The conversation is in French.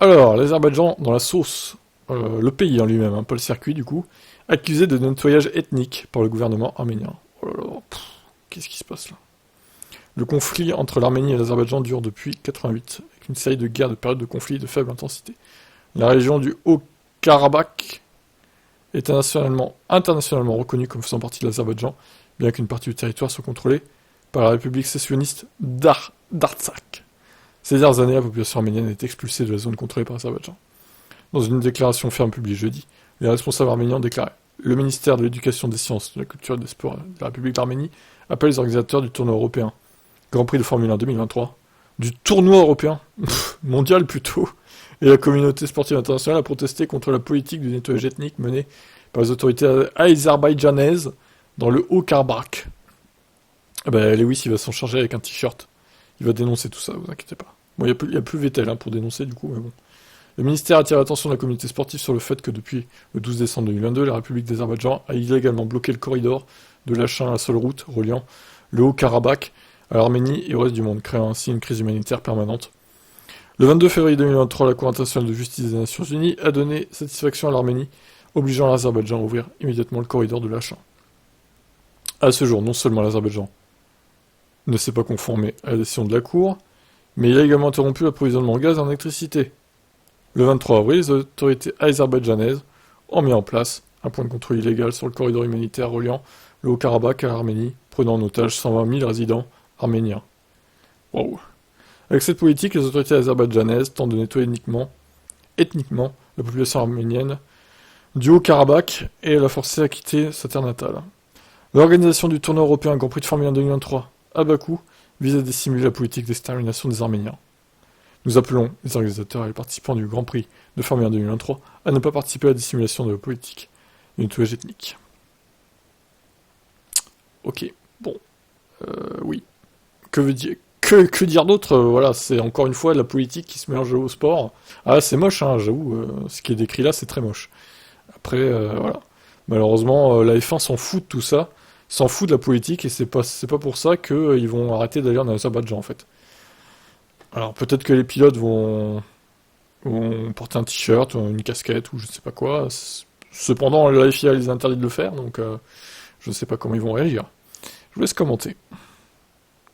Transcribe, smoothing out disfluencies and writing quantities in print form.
Alors, l'Azerbaïdjan dans la sauce, le pays en lui-même, pas le circuit du coup, accusé de nettoyage ethnique par le gouvernement arménien. Oh là là, qu'est-ce qui se passe là? Le conflit entre l'Arménie et l'Azerbaïdjan dure depuis 88, avec une série de guerres, de périodes de conflits de faible intensité. La région du Haut-Karabakh est internationalement reconnue comme faisant partie de l'Azerbaïdjan, bien qu'une partie du territoire soit contrôlée par la république sécessionniste d'Artsakh. Ces dernières années, la population arménienne est expulsée de la zone contrôlée par l'Azerbaïdjan. Dans une déclaration ferme publiée jeudi, les responsables arméniens ont déclaré: le ministère de l'Éducation, des Sciences, de la Culture et des Sports de la République d'Arménie appelle les organisateurs du tournoi européen, Grand Prix de Formule 1 2023, du tournoi européen, mondial plutôt, et la communauté sportive internationale a protesté contre la politique du nettoyage ethnique menée par les autorités azerbaïdjanaises dans le Haut-Karabakh. Lewis, il va s'en charger avec un t-shirt. Il va dénoncer tout ça, vous inquiétez pas. Bon, il n'y a plus Vettel pour dénoncer du coup, mais bon. Le ministère attire l'attention de la communauté sportive sur le fait que depuis le 12 décembre 2022, la République d'Azerbaïdjan a illégalement bloqué le corridor de Lachin à la seule route reliant le Haut-Karabakh à l'Arménie et au reste du monde, créant ainsi une crise humanitaire permanente. Le 22 février 2023, la Cour internationale de justice des Nations Unies a donné satisfaction à l'Arménie, obligeant l'Azerbaïdjan à ouvrir immédiatement le corridor de Lachin. À ce jour, non seulement l'Azerbaïdjan ne s'est pas conformé à la décision de la Cour, mais il a également interrompu l'approvisionnement en gaz et en électricité. Le 23 avril, les autorités azerbaïdjanaises ont mis en place un point de contrôle illégal sur le corridor humanitaire reliant le Haut-Karabakh à l'Arménie, prenant en otage 120 000 résidents arméniens. Wow. Avec cette politique, les autorités azerbaïdjanaises tentent de nettoyer ethniquement la population arménienne du Haut-Karabakh et la forcer à quitter sa terre natale. L'organisation du tournoi européen Grand Prix de Formule 1 2023 à Bakou vise à dissimuler la politique d'extermination des Arméniens. Nous appelons les organisateurs et les participants du Grand Prix de Formule 1 2023 à ne pas participer à la dissimulation de la politique du nettoyage ethnique. Ok, bon, oui. Que dire d'autre? Voilà, c'est encore une fois de la politique qui se mélange au sport. Ah, c'est moche, hein, j'avoue, ce qui est décrit là, c'est très moche. Après, voilà. Malheureusement, la F1 s'en fout de tout ça, s'en fout de la politique, et c'est pas pour ça qu'ils vont arrêter d'aller en Azerbaïdjan, en fait. Alors, peut-être que les pilotes vont porter un t-shirt, ou une casquette, ou je sais pas quoi. Cependant, la FIA les interdit de le faire, donc je sais pas comment ils vont réagir. Je vous laisse commenter.